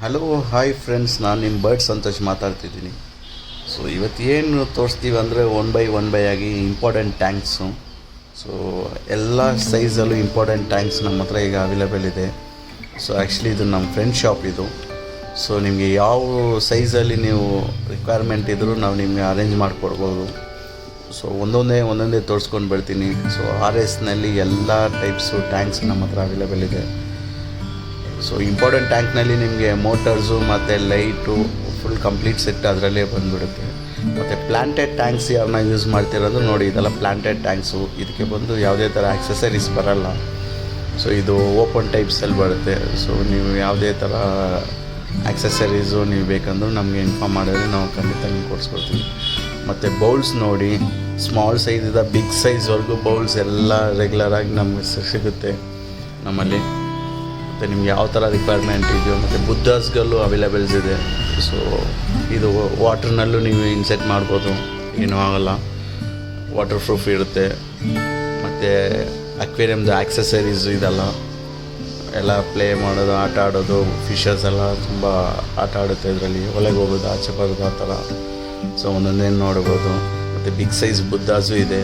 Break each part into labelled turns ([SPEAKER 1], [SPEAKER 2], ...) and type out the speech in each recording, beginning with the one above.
[SPEAKER 1] Hello hi friends, ನಾನು ನಿಮ್ಮ bird Santosh ಮಾತಾಡ್ತಿದ್ದೀನಿ. ಸೊ ಇವತ್ತು ಏನು ತೋರಿಸ್ತೀವಿ ಅಂದರೆ ಒನ್ ಬೈ ಆಗಿ ಇಂಪಾರ್ಟೆಂಟ್ ಟ್ಯಾಂಕ್ಸು. ಸೊ ಎಲ್ಲ ಸೈಜಲ್ಲೂ ಇಂಪಾರ್ಟೆಂಟ್ ಟ್ಯಾಂಕ್ಸ್ ನಮ್ಮ ಹತ್ರ ಈಗ ಅವೈಲೇಬಲ್ ಇದೆ. ಸೊ ಆ್ಯಕ್ಚುಲಿ ಇದು ನಮ್ಮ ಫ್ರೆಂಡ್ ಶಾಪ್ ಇದು. ಸೊ ನಿಮಗೆ ಯಾವ ಸೈಜಲ್ಲಿ ನೀವು ರಿಕ್ವೈರ್ಮೆಂಟ್ ಇದ್ದರೂ ನಾವು ನಿಮಗೆ ಅರೇಂಜ್ ಮಾಡಿಕೊಡ್ಬೋದು. ಸೊ ಒಂದೊಂದೇ ತೋರಿಸ್ಕೊಂಡು ಬರ್ತೀನಿ. ಸೊ RSನಲ್ಲಿ ಎಲ್ಲ ಟೈಪ್ಸು ಟ್ಯಾಂಕ್ಸ್ ನಮ್ಮ ಹತ್ರ ಅವೈಲೇಬಲ್ ಇದೆ. ಸೊ ಇಂಪಾರ್ಟೆಂಟ್ ಟ್ಯಾಂಕ್ನಲ್ಲಿ ನಿಮಗೆ ಮೋಟರ್ಸು ಮತ್ತು ಲೈಟು ಫುಲ್ ಕಂಪ್ಲೀಟ್ ಸೆಟ್ ಅದರಲ್ಲೇ ಬಂದುಬಿಡುತ್ತೆ. ಮತ್ತು ಪ್ಲಾಂಟೆಡ್ ಟ್ಯಾಂಕ್ಸ್ ಯಾರನ್ನ ಯೂಸ್ ಮಾಡ್ತಿರೋದು ನೋಡಿ, ಇದೆಲ್ಲ ಪ್ಲಾಂಟೆಡ್ ಟ್ಯಾಂಕ್ಸು. ಇದಕ್ಕೆ ಬಂದು ಯಾವುದೇ ಥರ ಆಕ್ಸೆಸರೀಸ್ ಬರೋಲ್ಲ. ಸೊ ಇದು ಓಪನ್ ಟೈಪ್ಸಲ್ಲಿ ಬರುತ್ತೆ. ಸೊ ನೀವು ಯಾವುದೇ ಥರ ಆಕ್ಸೆಸರೀಸು ನೀವು ಬೇಕಂದ್ರೂ ನಮಗೆ ಇನ್ಫಾರ್ಮ್ ಮಾಡಿದ್ರೆ ನಾವು ಖಂಡಿತ ನಿಮ್ಗೆ ಕೊಡಿಸ್ಕೊಡ್ತೀವಿ. ಮತ್ತು ಬೌಲ್ಸ್ ನೋಡಿ, ಸ್ಮಾಲ್ ಸೈಜಿಂದ ಬಿಗ್ ಸೈಜ್ವರೆಗೂ ಬೌಲ್ಸ್ ಎಲ್ಲ ರೆಗ್ಯುಲರಾಗಿ ನಮಗೆ ಸಿಗುತ್ತೆ ನಮ್ಮಲ್ಲಿ. ಮತ್ತು ನಿಮ್ಗೆ ಯಾವ ಥರ ರಿಕ್ವೈರ್ಮೆಂಟ್ ಇದೆಯೋ, ಮತ್ತು ಬುದ್ಧಾಸ್ಗಳೂ ಅವೈಲೇಬಲ್ಸ್ ಇದೆ. ಸೊ ಇದು ವಾಟ್ರ್ನಲ್ಲೂ ನೀವು ಇನ್ಸೆಟ್ ಮಾಡ್ಬೋದು, ಏನೂ ಆಗೋಲ್ಲ, ವಾಟರ್ ಪ್ರೂಫ್ ಇರುತ್ತೆ. ಮತ್ತು ಅಕ್ವೇರಿಯಮ್ದು ಆಕ್ಸೆಸರೀಸು ಇದೆಲ್ಲ ಎಲ್ಲ ಪ್ಲೇ ಮಾಡೋದು, ಆಟ ಆಡೋದು, ಫಿಶಸ್ ಎಲ್ಲ ತುಂಬ ಆಟ ಆಡುತ್ತೆ ಇದರಲ್ಲಿ. ಒಳಗೆ ಹೋಗೋದು, ಆಚೆ ಬರೋದು, ಆ ಥರ. ಸೊ ಒಂದೊಂದೇನು ನೋಡ್ಬೋದು. ಮತ್ತು ಬಿಗ್ ಸೈಜ್ ಬುದ್ಧಾಸು ಇದೆ.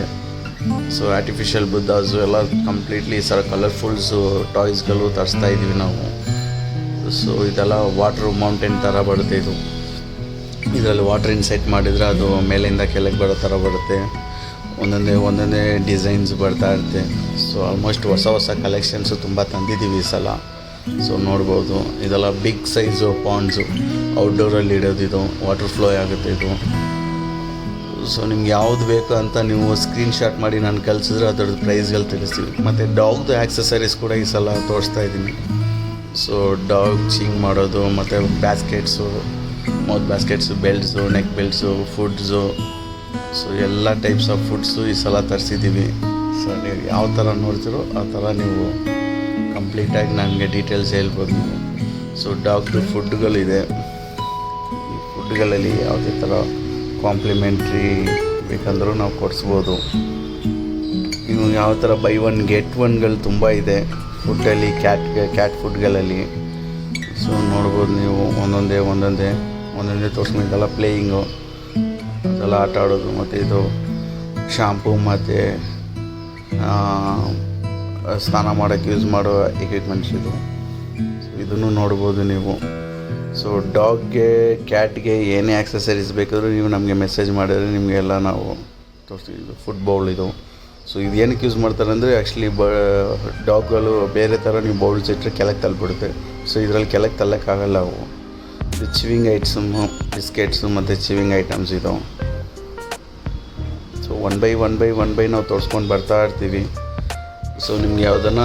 [SPEAKER 1] ಸೊ ಆರ್ಟಿಫಿಷಿಯಲ್ ಬುದ್ಧಾಸು ಎಲ್ಲ ಕಂಪ್ಲೀಟ್ಲಿ ಕಲರ್ಫುಲ್ಸು ಟಾಯ್ಸ್ಗಳು ತರಿಸ್ತಾ ಇದ್ದೀವಿ ನಾವು. ಸೊ ಇದೆಲ್ಲ ವಾಟ್ರ್ ಮೌಂಟೇನ್ ಥರ ಬರುತ್ತೆ. ಇದರಲ್ಲಿ ವಾಟ್ರ್ ಇನ್ಸೆಟ್ ಮಾಡಿದರೆ ಅದು ಮೇಲಿಂದ ಕೆಳಗೆ ಬರೋ ಥರ ಬರುತ್ತೆ. ಒಂದೊಂದೇ ಡಿಸೈನ್ಸ್ ಬರ್ತಾ ಇರುತ್ತೆ. ಸೊ ಆಲ್ಮೋಸ್ಟ್ ಹೊಸ ಕಲೆಕ್ಷನ್ಸು ತುಂಬ ತಂದಿದ್ದೀವಿ ಈ ಸಲ. ಸೊ ನೋಡ್ಬೋದು, ಇದೆಲ್ಲ ಬಿಗ್ ಸೈಜು ಪಾಂಡ್ಸು ಔಟ್ಡೋರಲ್ಲಿ ಇಡೋದು. ಇದು ವಾಟರ್ ಫ್ಲೋ ಆಗುತ್ತೆ ಇದು. ಸೊ ನಿಮ್ಗೆ ಯಾವುದು ಬೇಕು ಅಂತ ನೀವು ಸ್ಕ್ರೀನ್ಶಾಟ್ ಮಾಡಿ ನಾನು ಕಳಿಸಿದ್ರೆ ಅದರದ್ದು ಪ್ರೈಸ್ಗಳು ತಿಳಿಸ್ತೀವಿ. ಮತ್ತು ಡಾಗ್ದು ಆ್ಯಕ್ಸಸರೀಸ್ ಕೂಡ ಈ ಸಲ ತೋರಿಸ್ತಾ ಇದ್ದೀನಿ. ಸೊ ಡಾಗ್ ಚಿಂಗ್ ಮಾಡೋದು, ಮತ್ತು baskets, mouth baskets, belts, neck belts, foods. So ಎಲ್ಲ ಟೈಪ್ಸ್ ಆಫ್ ಫುಡ್ಸು ಈ ಸಲ ತರಿಸಿದ್ದೀವಿ. ಸೊ ನೀವು ಯಾವ ಥರ ನೋಡ್ತೀರೋ ಆ ಥರ ನೀವು ಕಂಪ್ಲೀಟಾಗಿ ನನಗೆ ಡೀಟೇಲ್ಸ್ ಹೇಳ್ಬೋದು ನೀವು. ಸೊ ಡಾಗ್ದು ಫುಡ್ಗಳಿದೆ. ಈ ಫುಡ್ಗಳಲ್ಲಿ ಯಾವುದೇ ಥರ ಕಾಂಪ್ಲಿಮೆಂಟ್ರಿ ಬೇಕಂದ್ರೂ ನಾವು ಕೊಡಿಸ್ಬೋದು. ಇವು ಯಾವ ಥರ ಬೈ ಒನ್ ಗೆಟ್ ಒನ್ಗಳು ತುಂಬ ಇದೆ ಫುಡ್ಡಲ್ಲಿ, ಕ್ಯಾಟ್ ಫುಡ್ಗಳಲ್ಲಿ. ಸೊ ನೋಡ್ಬೋದು ನೀವು, ಒಂದೊಂದೇ ತೋರಿಸ್ಕೊಂಡು. ಇದೆಲ್ಲ ಪ್ಲೇಯಿಂಗು, ಅದೆಲ್ಲ ಆಟ ಆಡೋದು. ಮತ್ತು ಇದು ಶಾಂಪೂ ಮತ್ತು ಸ್ನಾನ ಮಾಡೋಕ್ಕೆ ಯೂಸ್ ಮಾಡೋ ಎಕ್ವಿಪ್ಮೆಂಟ್ಸ್ ಇದು. ಇದನ್ನು ನೋಡ್ಬೋದು ನೀವು. ಸೊ ಡಾಗ್ಗೆ, ಕ್ಯಾಟ್ಗೆ ಏನೇ ಆಕ್ಸೆಸರೀಸ್ ಬೇಕಾದರೂ ನೀವು ನಮಗೆ ಮೆಸೇಜ್ ಮಾಡಿದರೆ ನಿಮಗೆಲ್ಲ ನಾವು ತೋರಿಸ್ತೀವಿ. ಇದು ಫುಡ್ ಬೌಲ್ ಇದು. ಸೊ ಇದು ಏನಕ್ಕೆ ಯೂಸ್ ಮಾಡ್ತಾರೆ ಅಂದರೆ, ಆ್ಯಕ್ಚುಲಿ ಡಾಗ್ಗಳು ಬೇರೆ ಥರ ನೀವು ಬೌಲ್ಸ್ ಇಟ್ಟರೆ ಕೆಳಗೆ ತಳ್ಳಿಬಿಡುತ್ತೆ. ಸೊ ಇದರಲ್ಲಿ ಕೆಳಗೆ ತಳ್ಳೋಕ್ಕಾಗಲ್ಲ ಅವು. ಇದು ಚಿವಿಂಗ್ ಐಟಮ್ಸು, ಬಿಸ್ಕೆಟ್ಸು ಮತ್ತು ಚಿವಿಂಗ್ ಐಟಮ್ಸ್ ಇದು. ಸೊ ಒನ್ ಬೈ ನಾವು ತೋರಿಸ್ಕೊಂಡು ಬರ್ತಾ ಇರ್ತೀವಿ. ಸೊ ನಿಮ್ಗೆ ಯಾವುದನ್ನ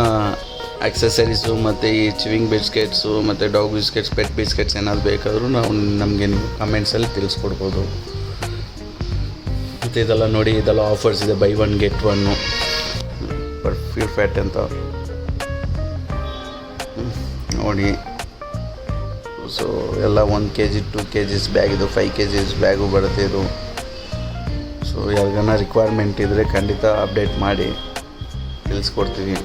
[SPEAKER 1] ಆಕ್ಸೆಸರೀಸು ಮತ್ತು ಈ ಚಿವಿಂಗ್ ಬಿಸ್ಕೆಟ್ಸು ಮತ್ತು ಡಾಗ್ ಬಿಸ್ಕೆಟ್ಸ್, ಪೆಟ್ ಬಿಸ್ಕೆಟ್ಸ್ ಏನಾದ್ರು ಬೇಕಾದರೂ ನಾವು ನಮಗೆ ನೀವು ಕಮೆಂಟ್ಸಲ್ಲಿ ತಿಳಿಸ್ಕೊಡ್ಬೋದು. ಮತ್ತು ಇದೆಲ್ಲ ನೋಡಿ, ಇದೆಲ್ಲ ಆಫರ್ಸ್ ಇದೆ. By one get one pure fat ಅಂತ ನೋಡಿ. ಸೊ ಎಲ್ಲ 1 kg 2 kgs ಬ್ಯಾಗ್, ಇದು 5 kgs ಬ್ಯಾಗು ಬರುತ್ತೆ ಇದು. ಸೊ ಯಾರಿಗಾನ ರಿಕ್ವೈರ್ಮೆಂಟ್ ಇದ್ದರೆ ಖಂಡಿತ ಅಪ್ಡೇಟ್ ಮಾಡಿ ತಿಳಿಸ್ಕೊಡ್ತೀವಿ.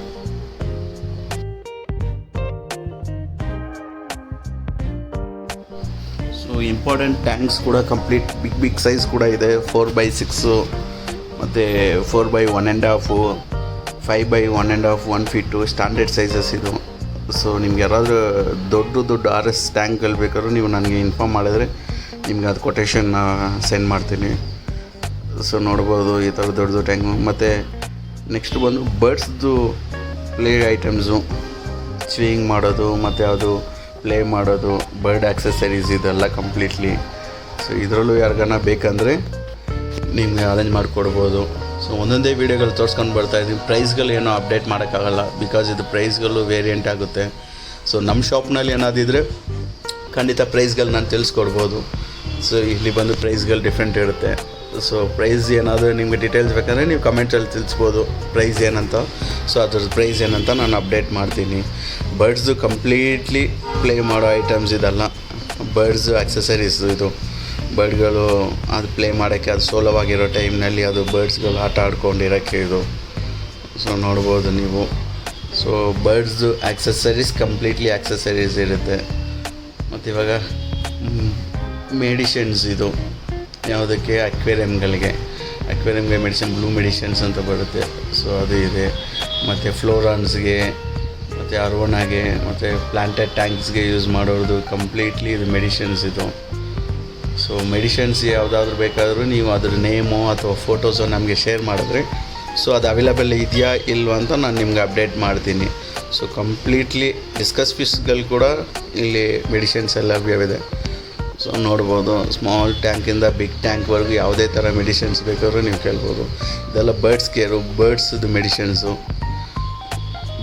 [SPEAKER 1] ಸೊ ಇಂಪಾರ್ಟೆಂಟ್ ಟ್ಯಾಂಕ್ಸ್ ಕೂಡ ಕಂಪ್ಲೀಟ್ ಬಿಗ್ ಸೈಜ್ ಕೂಡ ಇದೆ. 4x6 ಮತ್ತು 4x1.5, 5x1.5, 1 feet standard sizes ಇದು. ಸೊ ನಿಮ್ಗೆ ಯಾರಾದರೂ ದೊಡ್ಡ RS ಟ್ಯಾಂಕ್ಗಳು ಬೇಕಾದ್ರೂ ನೀವು ನನಗೆ ಇನ್ಫಾರ್ಮ್ ಮಾಡಿದ್ರೆ ನಿಮ್ಗೆ ಅದು ಕೊಟೇಶನ್ ಸೆಂಡ್ ಮಾಡ್ತೀನಿ. ಸೊ ನೋಡ್ಬೋದು ಈ ಥರ ದೊಡ್ಡ ಟ್ಯಾಂಕು. ಮತ್ತು ನೆಕ್ಸ್ಟ್ ಬಂದು ಬರ್ಡ್ಸ್ದು ಪ್ಲೇ ಐಟಮ್ಸು, ಸ್ವಿಂಗ್ ಮಾಡೋದು ಮತ್ತು ಅದು ಪ್ಲೇ ಮಾಡೋದು, ಬರ್ಡ್ ಆಕ್ಸೆಸರೀಸ್ ಇದೆಲ್ಲ ಕಂಪ್ಲೀಟ್ಲಿ. ಸೊ ಇದರಲ್ಲೂ ಯಾರಿಗಾನ ಬೇಕಂದರೆ ನಿಮಗೆ ಅರೇಂಜ್ ಮಾಡಿಕೊಡ್ಬೋದು. ಸೊ ಒಂದೊಂದೇ ವೀಡಿಯೋಗಳು ತೋರಿಸ್ಕೊಂಡು ಬರ್ತಾಯಿದ್ದೀವಿ. ಪ್ರೈಸ್ಗಳು ಏನೋ ಅಪ್ಡೇಟ್ ಮಾಡೋಕ್ಕಾಗಲ್ಲ, ಬಿಕಾಸ್ ಇದು ಪ್ರೈಸ್ಗಳು ವೇರಿಯಂಟ್ ಆಗುತ್ತೆ. ಸೊ ನಮ್ಮ ಶಾಪ್ನಲ್ಲಿ ಏನಾದಿದ್ರೆ ಖಂಡಿತ ಪ್ರೈಸ್ಗಳು ನಾನು ತಿಳಿಸ್ಕೊಡ್ಬೋದು. ಸೊ ಇಲ್ಲಿ ಬಂದು ಪ್ರೈಸ್ಗಳು ಡಿಫ್ರೆಂಟ್ ಇರುತ್ತೆ. ಸೊ ಪ್ರೈಸ್ ಏನಾದರೂ ನಿಮಗೆ ಡೀಟೇಲ್ಸ್ ಬೇಕಂದರೆ ನೀವು ಕಮೆಂಟಲ್ಲಿ ತಿಳಿಸ್ಬೋದು ಪ್ರೈಸ್ ಏನಂತ. ಸೊ ಅದ್ರದ್ದು ಪ್ರೈಸ್ ಏನಂತ ನಾನು ಅಪ್ಡೇಟ್ ಮಾಡ್ತೀನಿ. ಬರ್ಡ್ಸ್ದು ಕಂಪ್ಲೀಟ್ಲಿ ಪ್ಲೇ ಮಾಡೋ ಐಟಮ್ಸ್ ಇದೆಲ್ಲ. ಬರ್ಡ್ಸು ಆಕ್ಸೆಸರೀಸು ಇದು. ಬರ್ಡ್ಗಳು ಅದು ಪ್ಲೇ ಮಾಡೋಕ್ಕೆ, ಅದು ಸೋಲವಾಗಿರೋ ಟೈಮ್ನಲ್ಲಿ ಅದು ಬರ್ಡ್ಸ್ಗಳು ಆಟ ಆಡ್ಕೊಂಡಿರೋಕ್ಕೆ ಇದು. ಸೊ ನೋಡ್ಬೋದು ನೀವು. ಸೊ ಬರ್ಡ್ಸ್ದು ಆಕ್ಸೆಸರೀಸ್ ಕಂಪ್ಲೀಟ್ಲಿ ಆಕ್ಸೆಸರೀಸ್ ಇರುತ್ತೆ. ಮತ್ತು ಇವಾಗ ಮೆಡಿಷನ್ಸ್ ಇದು ಯಾವುದಕ್ಕೆ ಅಕ್ವೇರಿಯಮ್ಗೆ ಮೆಡಿಸಿನ್ ಬ್ಲೂ ಮೆಡಿಷನ್ಸ್ ಅಂತ ಬರುತ್ತೆ. ಸೊ ಅದು ಇದೆ. ಮತ್ತು ಫ್ಲೋರಾನ್ಸ್ಗೆ ಮತ್ತು ಅರೋನಾಗೆ ಮತ್ತು ಪ್ಲಾಂಟೆಡ್ ಟ್ಯಾಂಕ್ಸ್ಗೆ ಯೂಸ್ ಮಾಡೋದು ಕಂಪ್ಲೀಟ್ಲಿ ಇದು ಮೆಡಿಷನ್ಸ್ ಇದು. ಸೊ ಮೆಡಿಷನ್ಸ್ ಯಾವುದಾದ್ರೂ ಬೇಕಾದರೂ ನೀವು ಅದ್ರ ನೇಮು ಅಥವಾ ಫೋಟೋಸು ನಮಗೆ ಶೇರ್ ಮಾಡಿದ್ರೆ ಸೊ ಅದು ಅವೈಲೇಬಲ್ ಇದೆಯಾ ಇಲ್ವಾ ಅಂತ ನಾನು ನಿಮ್ಗೆ ಅಪ್ಡೇಟ್ ಮಾಡ್ತೀನಿ. ಸೊ ಕಂಪ್ಲೀಟ್ಲಿ ಡಿಸ್ಕಸ್ ಫಿಶ್ಗಳು ಕೂಡ ಇಲ್ಲಿ ಮೆಡಿಷನ್ಸ್ ಎಲ್ಲ ಲಭ್ಯವಿದೆ. ಸೊ ನೋಡ್ಬೋದು, ಸ್ಮಾಲ್ ಟ್ಯಾಂಕಿಂದ ಬಿಗ್ ಟ್ಯಾಂಕ್ವರೆಗೂ ಯಾವುದೇ ಥರ ಮೆಡಿಷನ್ಸ್ ಬೇಕಾದ್ರೂ ನೀವು ಕೇಳ್ಬೋದು. ಇದೆಲ್ಲ birds care, ಬರ್ಡ್ಸ್ದು medicines,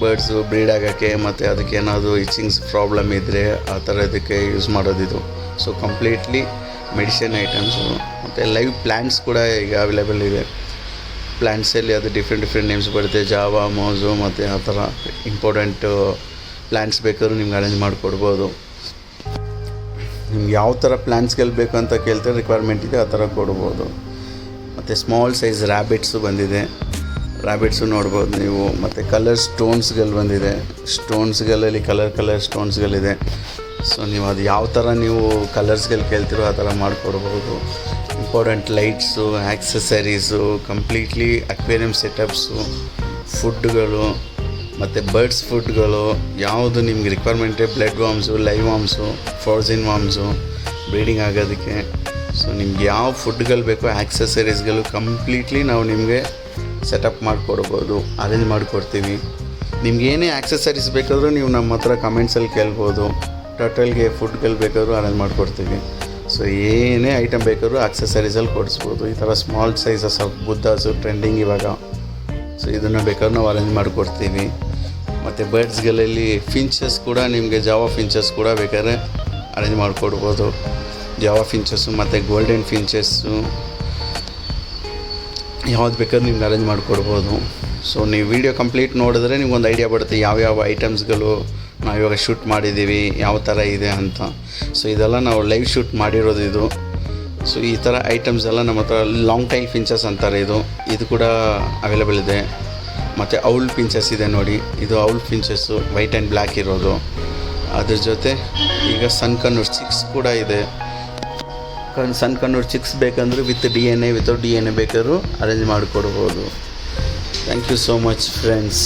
[SPEAKER 1] birds bread ಆಗೋಕ್ಕೆ ಮತ್ತು ಅದಕ್ಕೆ ಏನಾದರೂ ಇಚಿಂಗ್ಸ್ ಪ್ರಾಬ್ಲಮ್ ಇದ್ದರೆ ಆ ಥರ ಇದಕ್ಕೆ ಯೂಸ್ ಮಾಡೋದಿದು. So completely medicine items. ಮತ್ತು ಲೈವ್ ಪ್ಲ್ಯಾಂಟ್ಸ್ ಕೂಡ ಈಗ ಅವೈಲೇಬಲ್ ಇದೆ. ಪ್ಲ್ಯಾಂಟ್ಸಲ್ಲಿ ಅದು ಡಿಫ್ರೆಂಟ್ ನೇಮ್ಸ್ ಬರುತ್ತೆ, ಜಾವಾ, ಮೋಸು ಮತ್ತು ಆ ಥರ ಇಂಪಾರ್ಟೆಂಟು ಪ್ಲ್ಯಾಂಟ್ಸ್ ಬೇಕಾದ್ರೂ ನಿಮ್ಗೆ ಅರೇಂಜ್ ಮಾಡಿಕೊಡ್ಬೋದು. ನಿಮ್ಗೆ ಯಾವ ಥರ ಪ್ಲ್ಯಾಂಟ್ಸ್ಗಳು ಬೇಕು ಅಂತ ಕೇಳ್ತಾರೆ, ರಿಕ್ವೈರ್ಮೆಂಟ್ ಇದೆ ಆ ಥರ ಕೊಡ್ಬೋದು. ಮತ್ತು ಸ್ಮಾಲ್ ಸೈಜ್ ರ್ಯಾಬಿಟ್ಸು ಬಂದಿದೆ, ರ್ಯಾಬಿಟ್ಸು ನೋಡ್ಬೋದು ನೀವು. ಮತ್ತು ಕಲರ್ ಸ್ಟೋನ್ಸ್ಗಳು ಬಂದಿದೆ, ಸ್ಟೋನ್ಸ್ಗಳಲ್ಲಿ ಕಲರ್ ಸ್ಟೋನ್ಸ್ಗಳಿದೆ. ಸೊ ನೀವು ಅದು ಯಾವ ಥರ ನೀವು ಕಲರ್ಸ್ಗಳು ಕೇಳ್ತಿರೋ ಆ ಥರ ಮಾಡಿಕೊಡ್ಬೋದು. Important lights, accessories, completely aquarium setups, ಫುಡ್ಗಳು ಮತ್ತು ಬರ್ಡ್ಸ್ ಫುಡ್ಗಳು ಯಾವುದು ನಿಮ್ಗೆ ರಿಕ್ವೈರ್ಮೆಂಟೇ, blood worms, live worms, frozen worms breeding ಆಗೋದಕ್ಕೆ. ಸೊ ನಿಮ್ಗೆ ಯಾವ ಫುಡ್ಗಳು ಬೇಕೋ ಆಕ್ಸೆಸರೀಸ್ಗಳು ಕಂಪ್ಲೀಟ್ಲಿ ನಾವು ನಿಮಗೆ ಸೆಟಪ್ ಮಾಡಿಕೊಡ್ಬೋದು, ಅರೇಂಜ್ ಮಾಡಿಕೊಡ್ತೀವಿ. ನಿಮ್ಗೆ ಏನೇ ಆಕ್ಸೆಸರೀಸ್ ಬೇಕಾದರೂ ನೀವು ನಮ್ಮ ಹತ್ರ ಕಮೆಂಟ್ಸಲ್ಲಿ ಕೇಳ್ಬೋದು. ಟೋಟಲ್ಗೆ ಫುಡ್ಗಳು ಬೇಕಾದ್ರೂ ಅರೇಂಜ್ ಮಾಡಿಕೊಡ್ತೀವಿ. ಸೊ ಏನೇ ಐಟಮ್ ಬೇಕಾದ್ರೂ ಆಕ್ಸೆಸರೀಸಲ್ಲಿ ಕೊಡಿಸ್ಬೋದು. ಈ ಥರ ಸ್ಮಾಲ್ ಸೈಜಸ್ ಆಫ್ ಬುದ್ಧಾಸು ಟ್ರೆಂಡಿಂಗ್ ಇವಾಗ. ಸೊ ಇದನ್ನು ಬೇಕಾದ್ರೂ ನಾವು ಅರೇಂಜ್ ಮಾಡಿಕೊಡ್ತೀವಿ. ಮತ್ತು ಬರ್ಡ್ಸ್ಗಳಲ್ಲಿ ಫಿಂಚಸ್ ಕೂಡ ನಿಮಗೆ ಜಾವಾ ಫಿಂಚಸ್ ಕೂಡ ಬೇಕಾದ್ರೆ ಅರೇಂಜ್ ಮಾಡಿಕೊಡ್ಬೋದು. ಜಾವಾ ಫಿಂಚಸ್ಸು ಮತ್ತು ಗೋಲ್ಡನ್ ಫಿಂಚಸ್ಸು ಯಾವ್ದು ಬೇಕಾದ್ರೂ ನಿಮ್ಗೆ ಅರೇಂಜ್ ಮಾಡಿಕೊಡ್ಬೋದು. ಸೊ ನೀವು ವಿಡಿಯೋ ಕಂಪ್ಲೀಟ್ ನೋಡಿದ್ರೆ ನಿಮ್ಗೊಂದು ಐಡಿಯಾ ಬರುತ್ತೆ ಯಾವ್ಯಾವ ಐಟಮ್ಸ್ಗಳು ನಾವು ಇವಾಗ ಶೂಟ್ ಮಾಡಿದ್ದೀವಿ, ಯಾವ ಥರ ಇದೆ ಅಂತ. ಸೊ ಇದೆಲ್ಲ ನಾವು ಲೈವ್ ಶೂಟ್ ಮಾಡಿರೋದು ಇದು. ಸೊ ಈ ಥರ ಐಟಮ್ಸ್ ಎಲ್ಲ ನಮ್ಮ ಹತ್ರ ಲಾಂಗ್ ಟೈಲ್ ಫಿಂಚಸ್ ಅಂತಾರೆ, ಇದು ಕೂಡ ಅವೈಲೇಬಲ್ ಇದೆ. ಮತ್ತು ಔಲ್ ಫಿಂಚಸ್ ಇದೆ ನೋಡಿ, ಇದು owl finches white and black ಇರೋದು. ಅದ್ರ ಜೊತೆ ಈಗ ಸನ್ ಕನ್ನೂರ್ ಚಿಕ್ಸ್ ಕೂಡ ಇದೆ. ಸನ್ ಕನ್ನೂರ್ ಚಿಕ್ಸ್ ಬೇಕಂದ್ರೆ ವಿತ್ DNA ವಿತೌಟ್ DNA ಬೇಕಾದ್ರೂ ಅರೇಂಜ್ ಮಾಡಿಕೊಡ್ಬೋದು. Thank you so much friends.